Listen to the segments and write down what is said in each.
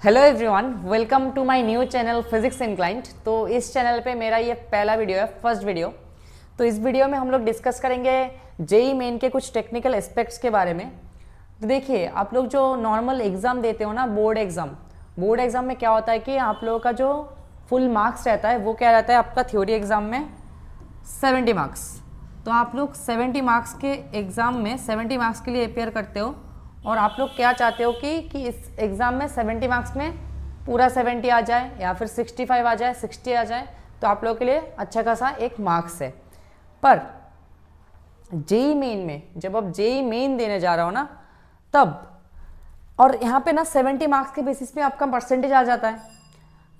Hello everyone, welcome to my new channel physics inclined. तो इस channel पे मेरा ये पहला वीडियो है, फर्स्ट वीडियो। तो इस वीडियो में हम लोग डिस्कस करेंगे जेई मेन के कुछ टेक्निकल एस्पेक्ट्स के बारे में। तो देखिए, आप लोग जो नॉर्मल एग्ज़ाम देते हो ना, बोर्ड एग्ज़ाम में क्या होता है कि आप लोगों का जो फुल मार्क्स रहता है वो क्या रहता है, आपका थ्योरी एग्ज़ाम में 70 मार्क्स। तो आप लोग 70 मार्क्स के एग्ज़ाम में 70 मार्क्स के लिए अपेयर करते हो और आप लोग क्या चाहते हो कि इस एग्ज़ाम में 70 मार्क्स में पूरा 70 आ जाए या फिर 65 आ जाए, 60 आ जाए, तो आप लोगों के लिए अच्छा खासा एक मार्क्स है। पर जेई मेन में जब आप जेई मेन देने जा रहे हो ना, तब और यहाँ पे ना 70 मार्क्स के बेसिस पे आपका परसेंटेज आ जाता है।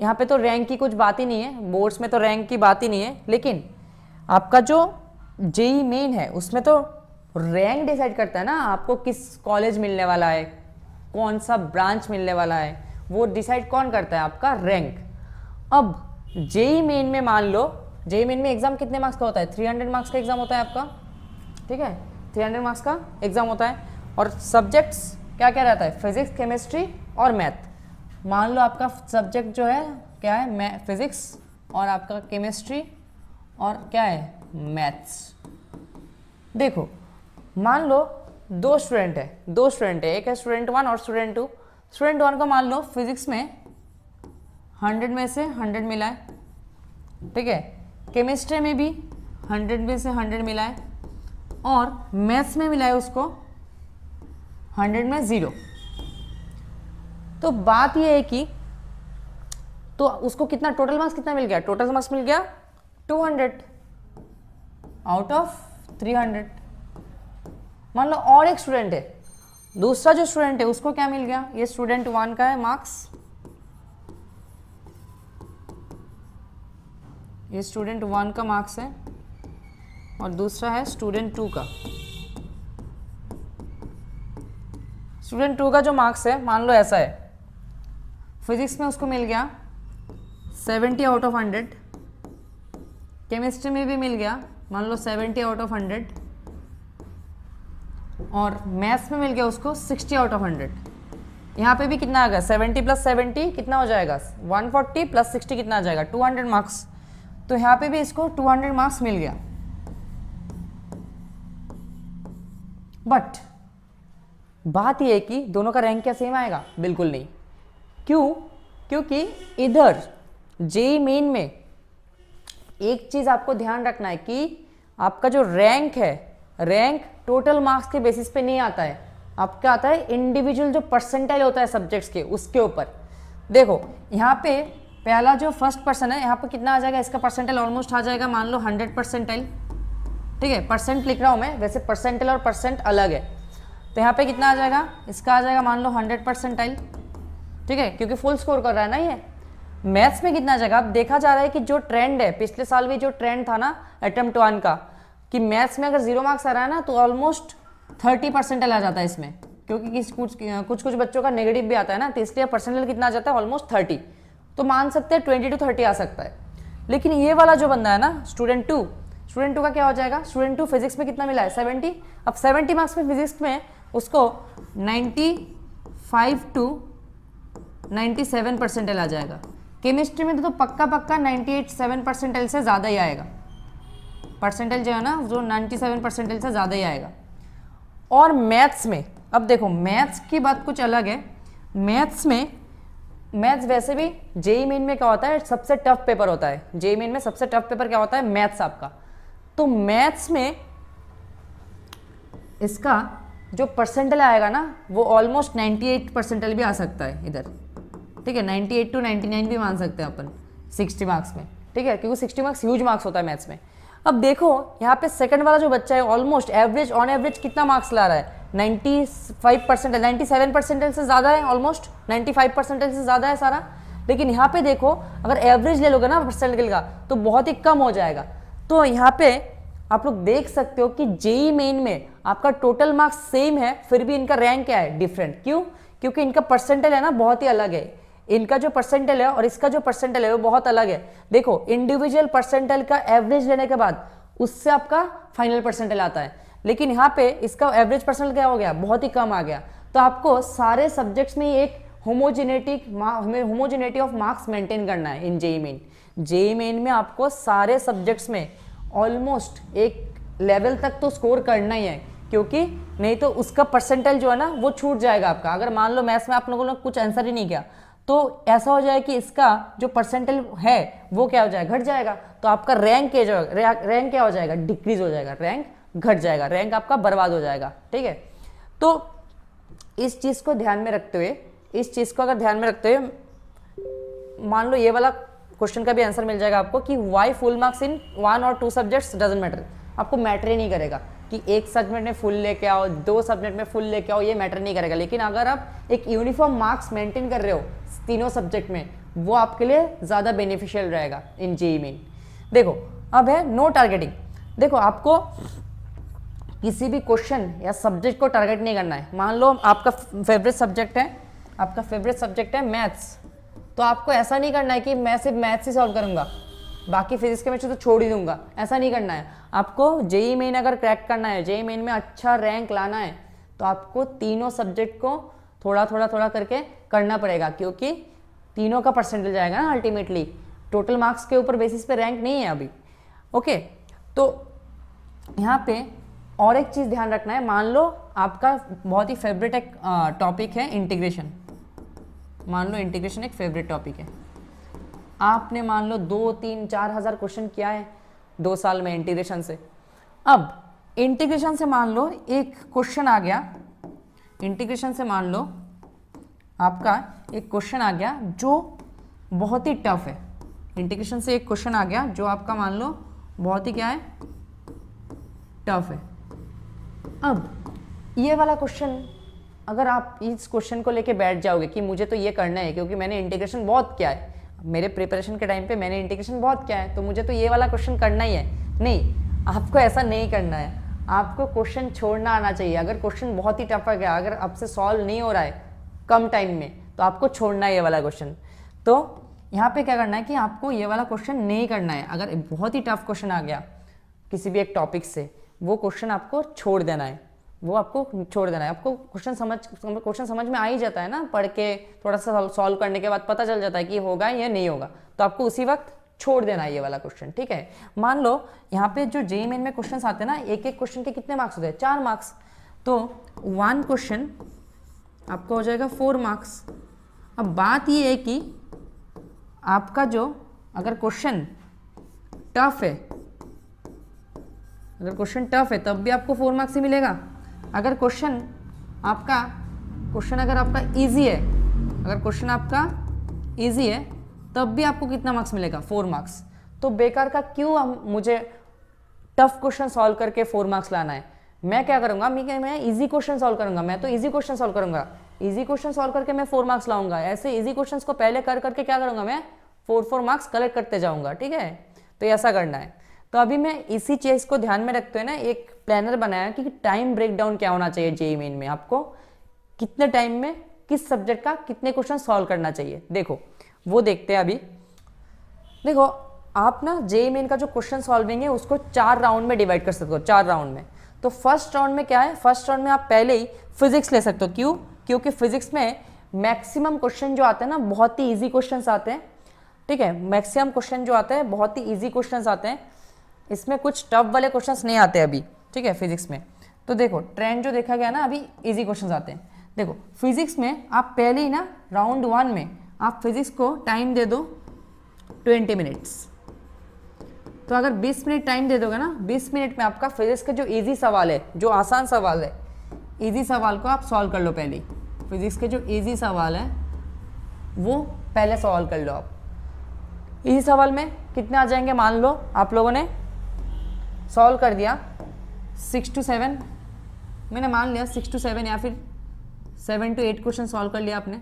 यहाँ पे तो रैंक की कुछ बात ही नहीं है, बोर्ड्स में तो रैंक की बात ही नहीं है, लेकिन आपका जो जेई मेन है उसमें तो रैंक डिसाइड करता है ना, आपको किस कॉलेज मिलने वाला है, कौन सा ब्रांच मिलने वाला है, वो डिसाइड कौन करता है, आपका रैंक। अब जेई मेन में मान लो, जेई मेन में एग्जाम कितने मार्क्स का होता है, 300 मार्क्स का एग्जाम होता है आपका, ठीक है, 300 मार्क्स का एग्जाम होता है। और सब्जेक्ट्स क्या क्या रहता है, फिजिक्स, केमिस्ट्री और मैथ। मान लो आपका सब्जेक्ट जो है क्या है, फिजिक्स और आपका केमिस्ट्री और क्या है, मैथ्स। देखो, मान लो दो स्टूडेंट है, एक है स्टूडेंट 1 और स्टूडेंट 2। स्टूडेंट 1 को मान लो फिजिक्स में 100 में से 100 मिला है, ठीक है, केमिस्ट्री में भी 100 में से 100 मिला है और मैथ्स में मिला है उसको 100 में 0। तो बात ये है कि तो उसको कितना टोटल मार्क्स कितना मिल गया, टोटल मार्क्स मिल गया 200 आउट ऑफ 300। मान लो और एक स्टूडेंट है, दूसरा जो स्टूडेंट है उसको क्या मिल गया, ये स्टूडेंट 1 का है मार्क्स, ये स्टूडेंट 1 का मार्क्स है और दूसरा है स्टूडेंट 2 का। स्टूडेंट 2 का जो मार्क्स है मान लो ऐसा है, फिजिक्स में उसको मिल गया 70 आउट ऑफ 100, केमिस्ट्री में भी मिल गया मान लो 70 आउट ऑफ 100 और मैथ्स में मिल गया उसको 60 आउट ऑफ 100। यहाँ पे भी कितना आ गया, 70 प्लस 70 कितना हो जाएगा, 140 प्लस 60 कितना आ जाएगा, 200 मार्क्स। तो यहाँ पे भी इसको 200 मार्क्स मिल गया। बट बात यह है कि दोनों का रैंक क्या सेम आएगा, बिल्कुल नहीं। क्यों? क्योंकि इधर जेई मेन में एक चीज आपको ध्यान रखना है कि आपका जो रैंक है, रैंक टोटल मार्क्स के बेसिस पे नहीं आता है, आपका आता है इंडिविजुअल जो परसेंटाइल होता है सब्जेक्ट्स के, उसके ऊपर। देखो यहाँ पे पहला जो फर्स्ट पर्सन है, यहाँ पे कितना आ जाएगा, इसका परसेंटाइल ऑलमोस्ट आ जाएगा मान लो 100 परसेंटाइल, ठीक है, परसेंट लिख रहा हूँ मैं, वैसे परसेंटाइल और परसेंट अलग है। तो यहाँ पे कितना आ जाएगा, इसका आ जाएगा मान लो 100 परसेंटाइल, ठीक है, क्योंकि फुल स्कोर कर रहा है ना ये। मैथ्स में कितना आ जाएगा, अब देखा जा रहा है कि जो ट्रेंड है, पिछले साल भी जो ट्रेंड था ना अटेम्प्ट 1 का, कि मैथ्स में अगर 0 मार्क्स आ रहा है ना तो ऑलमोस्ट 30 परसेंटाइल आ जाता है इसमें, क्योंकि कुछ बच्चों का नेगेटिव भी आता है ना, तो इसलिए परसेंटाइल कितना आ जाता है, ऑलमोस्ट 30। तो मान सकते हैं 20 to 30 आ सकता है। लेकिन ये वाला जो बंदा है ना, स्टूडेंट 2 का क्या हो जाएगा, स्टूडेंट 2 फिजिक्स में कितना मिला है, 70। अब 70 मार्क्स में फिजिक्स में उसको 95 to 97 परसेंटाइल आ जाएगा। केमिस्ट्री में तो पक्का 98-7 परसेंटाइल से ज़्यादा ही आएगा, परसेंटाइल जो है ना जो 97 परसेंटाइल से ज़्यादा ही आएगा। और मैथ्स में, अब देखो मैथ्स की बात कुछ अलग है। मैथ्स वैसे भी जेई मेन में क्या होता है, सबसे टफ पेपर होता है। जेई मेन में सबसे टफ पेपर क्या होता है, मैथ्स आपका। तो मैथ्स में इसका जो परसेंटाइल आएगा ना वो ऑलमोस्ट 98 परसेंटाइल भी आ सकता है इधर, ठीक है, 98 to 99 भी मान सकते हैं अपन 60 मार्क्स में, ठीक है, क्योंकि 60 मार्क्स ह्यूज मार्क्स होता है मैथ्स में। अब देखो यहाँ पे सेकंड वाला जो बच्चा है ऑलमोस्ट ऑन एवरेज कितना मार्क्स ला रहा है, 95 परसेंटाइल, 97 परसेंटाइल से ज़्यादा है, ऑलमोस्ट 95 परसेंटाइल से ज़्यादा है सारा। लेकिन यहाँ पे देखो अगर एवरेज ले लोगे ना परसेंटाइल का तो बहुत ही कम हो जाएगा। तो यहाँ पे आप लोग देख सकते हो कि जेई मेन में आपका टोटल मार्क्स सेम है, फिर भी इनका रैंक क्या है, डिफरेंट। क्यों? क्योंकि इनका परसेंटाइल है ना बहुत ही अलग है, इनका जो परसेंटाइल है और इसका जो परसेंटाइल है वो बहुत अलग है। देखो इंडिविजुअल परसेंटाइल का एवरेज लेने के बाद उससे आपका फाइनल परसेंटाइल आता है, लेकिन यहाँ पे इसका एवरेज परसेंटाइल क्या हो गया, बहुत ही कम आ गया। तो आपको सारे सब्जेक्ट्स में एक हमें होमोजेनिटी ऑफ मार्क्स मेंटेन करना है इन जेईई मेन। जेईई मेन में आपको सारे सब्जेक्ट्स में ऑलमोस्ट एक लेवल तक तो स्कोर करना ही है, क्योंकि नहीं तो उसका परसेंटेज जो है ना वो छूट जाएगा आपका। अगर मान लो मैथ्स में आप लोगों ने कुछ आंसर ही नहीं किया तो ऐसा हो जाए कि इसका जो परसेंटेज है वो क्या हो जाएगा, घट जाएगा। तो आपका रैंक क्या हो जाएगा, डिक्रीज हो जाएगा, रैंक घट जाएगा, रैंक आपका बर्बाद हो जाएगा। ठीक है, तो इस चीज़ को ध्यान में रखते हुए, इस चीज़ को अगर ध्यान में रखते हुए मान लो ये वाला क्वेश्चन का भी आंसर मिल जाएगा आपको कि वाई फुल मार्क्स इन 1 और 2 सब्जेक्ट्स डजंट मैटर। आपको मैटर ही नहीं करेगा कि एक सब्जेक्ट में फुल लेके आओ, 2 सब्जेक्ट में फुल लेके आओ, ये मैटर नहीं करेगा। लेकिन अगर आप एक यूनिफॉर्म मार्क्स मेंटेन कर रहे हो तीनों सब्जेक्ट में, वो आपके लिए ज़्यादा बेनिफिशियल रहेगा इन जेईई मेन। देखो अब है नो टारगेटिंग। देखो आपको किसी भी क्वेश्चन या सब्जेक्ट को टारगेट नहीं करना है। मान लो आपका फेवरेट सब्जेक्ट है मैथ्स, तो आपको ऐसा नहीं करना है कि मैं सिर्फ मैथ्स ही सॉल्व करूंगा, बाकी फिजिक्स केमिस्ट्री तो छोड़ ही दूंगा, ऐसा नहीं करना है। आपको जेईई मेन अगर क्रैक करना है, जेईई मेन में अच्छा रैंक लाना है, तो आपको तीनों सब्जेक्ट को थोड़ा करके करना पड़ेगा, क्योंकि तीनों का परसेंटेज आएगा ना अल्टीमेटली। टोटल मार्क्स के ऊपर बेसिस पे रैंक नहीं है अभी। ओके, तो यहाँ पे और एक चीज़ ध्यान रखना है। मान लो आपका बहुत ही फेवरेट एक टॉपिक है इंटीग्रेशन। मान लो इंटीग्रेशन एक फेवरेट टॉपिक है, आपने मान लो 2, 3, 4 हज़ार क्वेश्चन किया है 2 साल में इंटीग्रेशन से। अब इंटीग्रेशन से मान लो एक क्वेश्चन आ गया, इंटीग्रेशन से मान लो आपका एक क्वेश्चन आ गया जो बहुत ही टफ है। इंटीग्रेशन से एक क्वेश्चन आ गया जो आपका मान लो बहुत ही क्या है, टफ है। अब ये वाला क्वेश्चन अगर आप इस क्वेश्चन को लेके बैठ जाओगे कि मुझे तो ये करना है क्योंकि मैंने इंटीग्रेशन बहुत किया है, मेरे प्रिपरेशन के टाइम पे मैंने इंटीग्रेशन बहुत किया है, तो मुझे तो ये वाला क्वेश्चन करना ही है। नहीं, आपको ऐसा नहीं करना है। आपको क्वेश्चन छोड़ना आना चाहिए। अगर क्वेश्चन बहुत ही टफ है गया, अगर आपसे सॉल्व नहीं हो रहा है कम टाइम में, तो आपको छोड़ना है ये वाला क्वेश्चन। तो यहाँ पे क्या करना है कि आपको ये वाला क्वेश्चन नहीं करना है। अगर बहुत ही टफ क्वेश्चन आ गया किसी भी एक टॉपिक से, वो क्वेश्चन आपको छोड़ देना है, वो आपको छोड़ देना है। आपको क्वेश्चन समझ में आ ही जाता है ना, पढ़ के थोड़ा सा सॉल्व करने के बाद पता चल जाता है कि होगा या नहीं होगा, तो आपको उसी वक्त छोड़ देना है ये वाला क्वेश्चन। ठीक है, मान लो यहाँ पे जो जेईई मेन में क्वेश्चन आते हैं ना, एक एक क्वेश्चन के कितने मार्क्स होते हैं, 4 मार्क्स। तो 1 क्वेश्चन आपका हो जाएगा 4 मार्क्स। अब बात ये है कि आपका जो अगर क्वेश्चन टफ है, अगर क्वेश्चन टफ है तब भी आपको 4 मार्क्स ही मिलेगा। अगर क्वेश्चन अगर आपका इजी है, अगर क्वेश्चन आपका इजी है तब भी आपको कितना मार्क्स मिलेगा, 4 मार्क्स। तो बेकार का क्यों मुझे टफ क्वेश्चन सॉल्व करके 4 मार्क्स लाना है। मैं क्या करूंगा, मैं इजी क्वेश्चन सॉल्व करूंगा, मैं तो इजी क्वेश्चन सॉल्व करूंगा, इजी क्वेश्चन सॉल्व करके मैं 4 मार्क्स लाऊंगा। ऐसे इजी क्वेश्चन को पहले कर करके क्या करूंगा, मैं 4 मार्क्स कलेक्ट करते जाऊंगा। ठीक है, तो ऐसा करना है। तो अभी मैं इसी चीज़ को ध्यान में रखते हुए ना एक प्लानर बनाया कि टाइम ब्रेक डाउन क्या होना चाहिए जेईई मेन में, आपको कितने टाइम में किस सब्जेक्ट का कितने क्वेश्चन सॉल्व करना चाहिए। देखो वो देखते हैं अभी। देखो आप ना जेईई मेन का जो क्वेश्चन सॉल्विंग है उसको 4 राउंड में डिवाइड कर सकते हो, 4 राउंड में। तो फर्स्ट राउंड में क्या है, फर्स्ट राउंड में आप पहले ही फिजिक्स ले सकते हो। क्यों? क्योंकि फिजिक्स में मैक्सिमम क्वेश्चन जो आते हैं ना बहुत ही ईजी क्वेश्चन आते हैं। ठीक है, मैक्सिमम क्वेश्चन जो आते हैं बहुत ही ईजी क्वेश्चन आते हैं, इसमें कुछ टफ वाले क्वेश्चंस नहीं आते अभी। ठीक है, फिजिक्स में तो देखो ट्रेंड जो देखा गया ना, अभी इजी क्वेश्चंस आते हैं। देखो फिजिक्स में आप पहले ही ना राउंड 1 में आप फिजिक्स को टाइम दे दो 20 मिनट्स। तो अगर 20 मिनट टाइम दे दोगे ना, 20 मिनट में आपका फिजिक्स का जो इजी सवाल है, जो आसान सवाल है, इजी सवाल को आप सॉल्व कर लो। पहले फिजिक्स के जो इजी सवाल है वो पहले सॉल्व कर लो आप। इसी सवाल में कितने आ जाएंगे, मान लो आप लोगों ने सॉल्व कर दिया 6 to 7, मैंने मान लिया 6 to 7 या फिर 7 to 8 क्वेश्चन सॉल्व कर लिया आपने।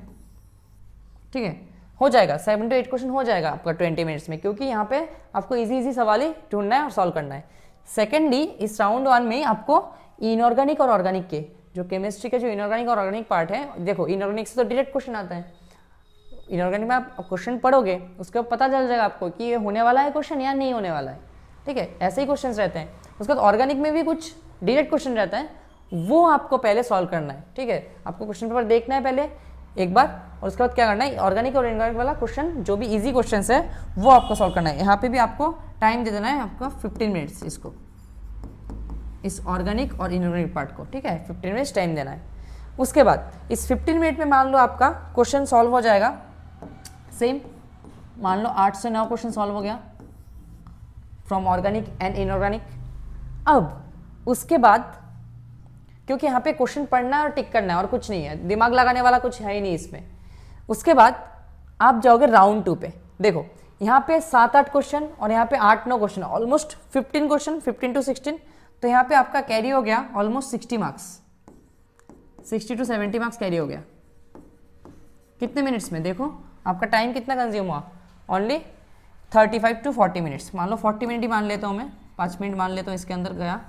ठीक है, हो जाएगा 7 to 8 क्वेश्चन हो जाएगा आपका 20 मिनट्स में, क्योंकि यहाँ पे आपको इजी सवाल ही ढूंढना है और सॉल्व करना है। सेकेंडली इस राउंड 1 में आपको इनऑर्गेनिक और ऑर्गेनिक के जो केमिस्ट्री के जो इनऑर्गेनिक और ऑर्गेनिक पार्ट है, देखो इनऑर्गेनिक से तो डायरेक्ट क्वेश्चन आता है। इनऑर्गेनिक में आप क्वेश्चन पढ़ोगे उसके बाद पता चल जाएगा आपको कि ये होने वाला है क्वेश्चन या नहीं होने वाला है। ठीक है, ऐसे ही क्वेश्चंस रहते हैं। उसके बाद ऑर्गेनिक में भी कुछ डायरेक्ट क्वेश्चन रहता है, वो आपको पहले सॉल्व करना है। ठीक है, आपको क्वेश्चन पेपर देखना है पहले, एक बार, और उसके बाद क्या करना है, ऑर्गेनिक और इनऑर्गेनिक वाला क्वेश्चन जो भी इजी क्वेश्चन है वो आपको सॉल्व करना है। यहाँ पे भी आपको टाइम दे देना है आपका 15 मिनट्स, इसको, इस ऑर्गेनिक और इनऑर्गेनिक पार्ट को, ठीक है, 15 मिनट्स टाइम देना है। उसके बाद इस 15 मिनट में मान लो आपका क्वेश्चन सॉल्व हो जाएगा, सेम मान लो 8 से 9 क्वेश्चन सॉल्व हो गया फ्रॉम ऑर्गेनिक एंड इनऑर्गेनिक। अब उसके बाद, क्योंकि यहाँ पे क्वेश्चन पढ़ना है और टिक करना है और कुछ नहीं है, दिमाग लगाने वाला कुछ है ही नहीं इसमें। उसके बाद आप जाओगे राउंड 2 पे। देखो यहाँ पे 7-8 क्वेश्चन और यहाँ पे 8-9 क्वेश्चन, ऑलमोस्ट 15 क्वेश्चन, 15 to 16। तो यहाँ पे आपका कैरी हो गया almost 60 marks, 60 to 70 marks carry हो गया। कितने मिनट्स में, देखो आपका टाइम कितना कंज्यूम हुआ, ओनली 35 to 40 मिनट्स। मान लो 40 मिनट ही मान लेता हूँ मैं, 5 मिनट मान लेता हूँ, इसके अंदर गया,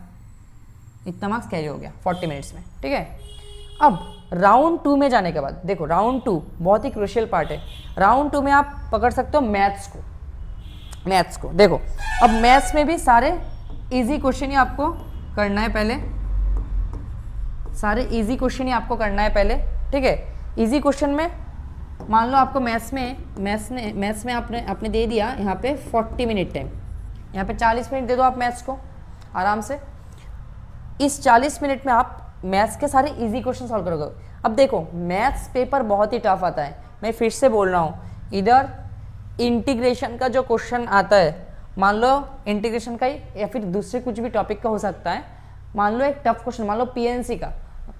इतना मार्क्स कैरी हो गया 40 मिनट्स में, ठीक है। अब राउंड 2 में जाने के बाद देखो, राउंड 2 बहुत ही क्रूशियल पार्ट है। राउंड 2 में आप पकड़ सकते हो मैथ्स को। देखो अब मैथ्स में भी सारे इजी क्वेश्चन ही आपको करना है पहले, सारे इजी क्वेश्चन ही आपको करना है पहले, ठीक है। इजी क्वेश्चन में मान लो आपको मैथ्स में आपने दे दिया यहाँ पे 40 मिनट टाइम, यहाँ पे 40 मिनट दे दो आप मैथ्स को आराम से। इस 40 मिनट में आप मैथ्स के सारे इजी क्वेश्चन सॉल्व करोगे। अब देखो मैथ्स पेपर बहुत ही टफ आता है, मैं फिर से बोल रहा हूँ, इधर इंटीग्रेशन का जो क्वेश्चन आता है, मान लो इंटीग्रेशन का ही या फिर दूसरे कुछ भी टॉपिक का हो सकता है, मान लो एक टफ क्वेश्चन, मान लो पीएनसी का,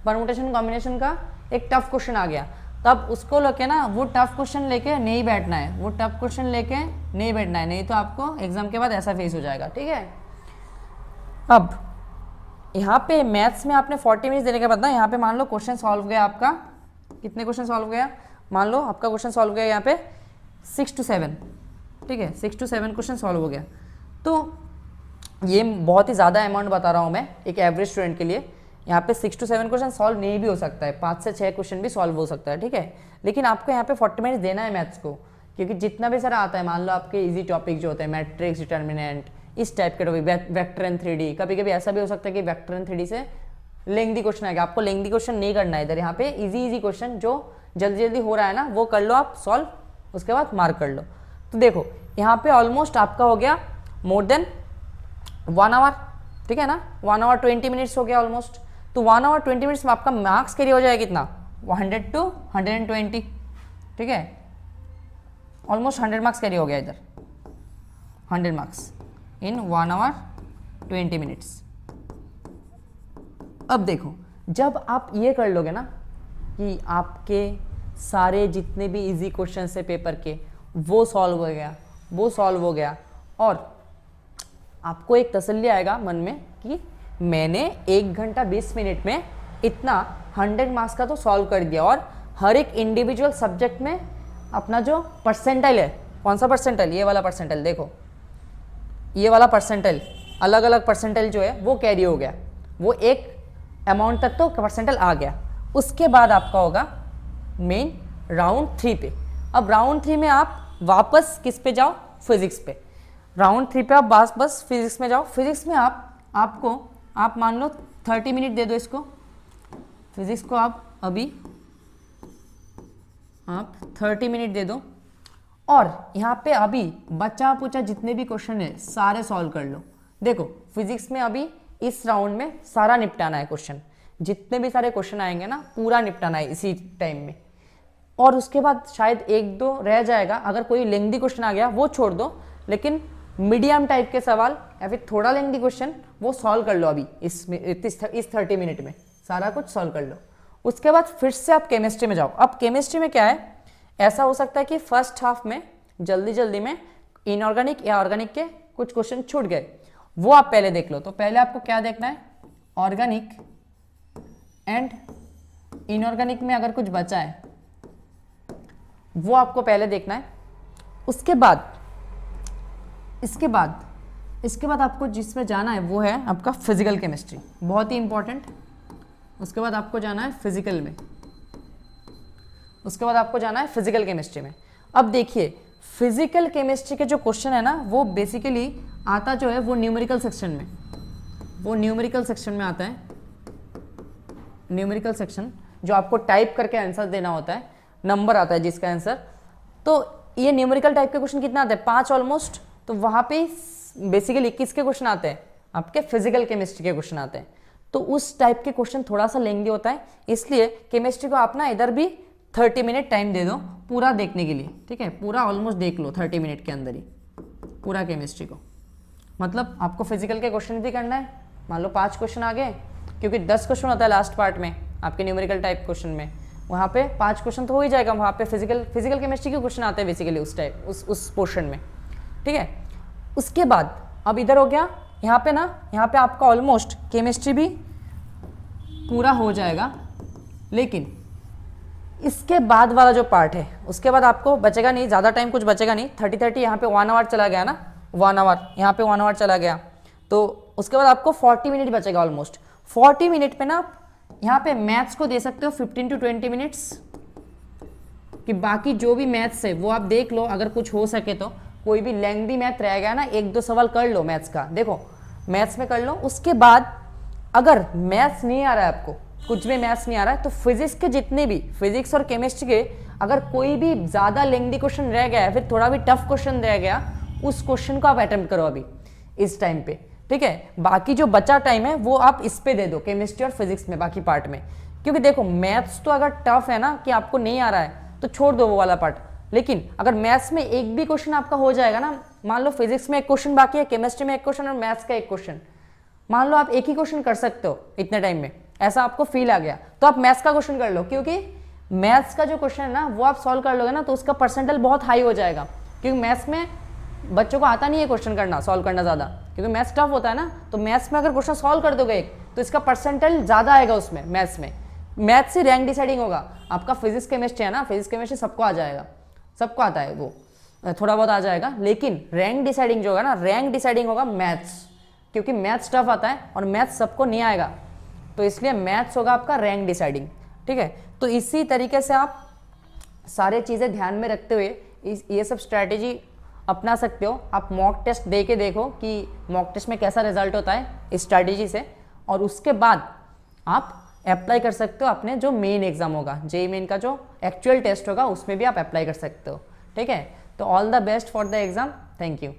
परमुटेशन कॉम्बिनेशन का एक टफ क्वेश्चन आ गया, तब उसको लेके ना वो टफ क्वेश्चन लेके नहीं बैठना है, वो टफ क्वेश्चन लेके नहीं बैठना है, नहीं तो आपको एग्जाम के बाद ऐसा फेस हो जाएगा, ठीक है। अब यहाँ पे मैथ्स में आपने 40 मिनट्स देने के बाद ना, यहाँ पे मान लो क्वेश्चन सॉल्व गया आपका, कितने क्वेश्चन सॉल्व गया, मान लो आपका क्वेश्चन सॉल्व गया यहाँ पे 6 to 7, ठीक है, 6 to 7 क्वेश्चन सॉल्व हो गया। तो ये बहुत ही ज़्यादा अमाउंट बता रहा हूँ मैं एक एवरेज स्टूडेंट के लिए। यहाँ पे 6 to 7 क्वेश्चन सॉल्व नहीं भी हो सकता है, 5 से 6 क्वेश्चन भी सॉल्व हो सकता है, ठीक है। लेकिन आपको यहाँ पे 40 मिनट्स देना है मैथ्स को, क्योंकि जितना भी सारा आता है, मान लो आपके इजी टॉपिक जो होते हैं, मैट्रिक्स, डिटर्मिनेंट, इस टाइप के टॉपिक, वेक्टर एंड 3D, कभी कभी ऐसा भी हो सकता है कि वेक्टर एंड 3D से लेंथी क्वेश्चन आएगा, आपको लेंथी क्वेश्चन नहीं करना है इधर। यहाँ पे इजी क्वेश्चन जो जल्दी जल्दी हो रहा है ना, वो कर लो आप सॉल्व, उसके बाद मार्क कर लो। तो देखो यहाँ पे ऑलमोस्ट आपका हो गया मोर देन 1 आवर, ठीक है ना, 1 आवर 20 मिनट्स हो गया ऑलमोस्ट। तो 1 आवर 20 मिनट्स में आपका मार्क्स कैरी हो जाएगा कितना, 100 to 120, ठीक है, ऑलमोस्ट 100 मार्क्स कैरी हो गया इधर, 100 मार्क्स इन 1 आवर 20 मिनट्स। अब देखो जब आप ये कर लोगे ना कि आपके सारे जितने भी इजी क्वेश्चन है पेपर के वो सॉल्व हो गया, और आपको एक तसल्ली आएगा मन में कि मैंने 1 घंटा 20 मिनट में इतना 100 मार्क्स का तो सॉल्व कर दिया, और हर एक इंडिविजुअल सब्जेक्ट में अपना जो परसेंटाइल है, कौन सा परसेंटाइल, ये वाला परसेंटाइल, देखो ये वाला परसेंटाइल, अलग अलग परसेंटाइल जो है वो कैरी हो गया, वो एक अमाउंट तक तो परसेंटाइल आ गया। उसके बाद आपका होगा मेन राउंड 3 पे। अब राउंड 3 में आप वापस किस पे जाओ, फिजिक्स पे। राउंड 3 पे आप बस फिजिक्स में जाओ। फिजिक्स में आप मान लो 30 मिनट दे दो इसको, फिजिक्स को आप अभी 30 मिनट दे दो, और यहाँ पे अभी बचा पूछा जितने भी क्वेश्चन है सारे सॉल्व कर लो। देखो फिजिक्स में अभी इस राउंड में सारा निपटाना है क्वेश्चन, जितने भी सारे क्वेश्चन आएंगे ना पूरा निपटाना है इसी टाइम में, और उसके बाद शायद 1-2 रह जाएगा, अगर कोई लेंथी क्वेश्चन आ गया वो छोड़ दो, लेकिन मीडियम टाइप के सवाल या फिर थोड़ा लेंथी क्वेश्चन वो सॉल्व कर लो अभी इस 30 मिनट में, सारा कुछ सॉल्व कर लो। उसके बाद फिर से आप केमिस्ट्री में जाओ। अब केमिस्ट्री में क्या है, ऐसा हो सकता है कि फर्स्ट हाफ में जल्दी में इनऑर्गेनिक या ऑर्गेनिक के कुछ क्वेश्चन छूट गए, वो आप पहले देख लो। तो पहले आपको क्या देखना है, ऑर्गेनिक एंड इनऑर्गेनिक में अगर कुछ बचा है वो आपको पहले देखना है। इसके बाद आपको जिसमें जाना है वो है आपका फिजिकल केमिस्ट्री, बहुत ही इंपॉर्टेंट। उसके बाद आपको जाना है फिजिकल में, उसके बाद आपको जाना है फिजिकल केमिस्ट्री में। अब देखिए फिजिकल केमिस्ट्री के जो क्वेश्चन है ना, वो बेसिकली आता जो है वो न्यूमेरिकल सेक्शन में, वो न्यूमेरिकल सेक्शन में आता है। न्यूमेरिकल सेक्शन जो आपको टाइप करके आंसर देना होता है, नंबर आता है जिसका आंसर। तो ये न्यूमेरिकल टाइप के क्वेश्चन कितना आते हैं, 5 ऑलमोस्ट। तो वहाँ पे बेसिकली किसके क्वेश्चन आते हैं, आपके फिजिकल केमिस्ट्री के क्वेश्चन आते हैं। तो उस टाइप के क्वेश्चन थोड़ा सा लेंदी होता है, इसलिए केमिस्ट्री को आप ना इधर भी 30 मिनट टाइम दे दो पूरा देखने के लिए, ठीक है। पूरा ऑलमोस्ट देख लो 30 मिनट के अंदर ही पूरा केमिस्ट्री को। मतलब आपको फिजिकल के क्वेश्चन भी करना है, मान लो 5 क्वेश्चन आ गए, क्योंकि 10 क्वेश्चन होता है लास्ट पार्ट में आपके न्यूमेरिकल टाइप क्वेश्चन में, वहाँ पे 5 क्वेश्चन तो हो ही जाएगा। वहाँ पे फिजिकल केमिस्ट्री के क्वेश्चन आते हैं बेसिकली उस टाइप उस पोर्शन में, ठीक है। उसके बाद अब इधर हो गया, यहाँ पे ना, यहाँ पे आपका ऑलमोस्ट केमिस्ट्री भी पूरा हो जाएगा। लेकिन इसके बाद वाला जो पार्ट है, उसके बाद आपको बचेगा नहीं ज़्यादा टाइम, कुछ बचेगा नहीं। 30 यहाँ पे 1 आवर चला गया ना, 1 आवर यहाँ पे 1 आवर चला गया, तो उसके बाद आपको 40 मिनट बचेगा ऑलमोस्ट। 40 मिनट पे ना आप यहाँ पे मैथ्स को दे सकते हो 15 to 20 मिनट्स, कि बाकी जो भी मैथ्स है वो आप देख लो, अगर कुछ हो सके तो। कोई भी लेंथी मैथ रह गया ना, 1-2 सवाल कर लो मैथ्स का, देखो मैथ्स में कर लो। उसके बाद अगर मैथ्स नहीं आ रहा है आपको, कुछ भी मैथ्स नहीं आ रहा है, तो फिजिक्स के जितने भी, फिजिक्स और केमिस्ट्री के अगर कोई भी ज़्यादा लेंथी क्वेश्चन रह गया है, फिर थोड़ा भी टफ क्वेश्चन रह गया, उस क्वेश्चन को आप अटेम्प्ट करो अभी इस टाइम पे, ठीक है। बाकी जो बचा टाइम है वो आप इस पे दे दो, केमिस्ट्री और फिजिक्स में, बाकी पार्ट में। क्योंकि देखो मैथ्स तो अगर टफ है ना, कि आपको नहीं आ रहा है, तो छोड़ दो वो वाला पार्ट। लेकिन अगर मैथ्स में एक भी क्वेश्चन आपका हो जाएगा ना, मान लो फिजिक्स में एक क्वेश्चन बाकी है, केमिस्ट्री में एक क्वेश्चन और मैथ्स का एक क्वेश्चन, मान लो आप एक ही क्वेश्चन कर सकते हो इतने टाइम में, ऐसा आपको फील आ गया, तो आप मैथ्स का क्वेश्चन कर लो। क्योंकि मैथ्स का जो क्वेश्चन है ना, वो आप सॉल्व कर लोगे ना, तो उसका परसेंटाइल बहुत हाई हो जाएगा। क्योंकि मैथ्स में बच्चों को आता नहीं है क्वेश्चन करना, सॉल्व करना ज़्यादा, क्योंकि मैथ्स टफ होता है ना। तो मैथ्स में अगर क्वेश्चन सॉल्व कर दोगे एक, तो इसका परसेंटाइल ज़्यादा आएगा उसमें। मैथ्स में मैथ्स से रैंक डिसाइडिंग होगा। आपका फिजिक्स केमिस्ट्री है ना, फिजिक्स केमिस्ट्री सबको आ जाएगा, सबको आता है, वो थोड़ा बहुत आ जाएगा। लेकिन रैंक डिसाइडिंग जो होगा ना, रैंक डिसाइडिंग होगा मैथ्स, क्योंकि मैथ्स टफ आता है और मैथ्स सबको नहीं आएगा, तो इसलिए मैथ्स होगा आपका रैंक डिसाइडिंग, ठीक है। तो इसी तरीके से आप सारे चीज़ें ध्यान में रखते हुए ये सब स्ट्रैटेजी अपना सकते हो। आप मॉक टेस्ट दे के देखो कि मॉक टेस्ट में कैसा रिजल्ट होता है इस स्ट्रैटेजी से, और उसके बाद आप अप्लाई कर सकते हो अपने जो मेन एग्जाम होगा, जेईई मेन का जो एक्चुअल टेस्ट होगा, उसमें भी आप अप्लाई कर सकते हो, ठीक है। तो all the best for the exam, thank you.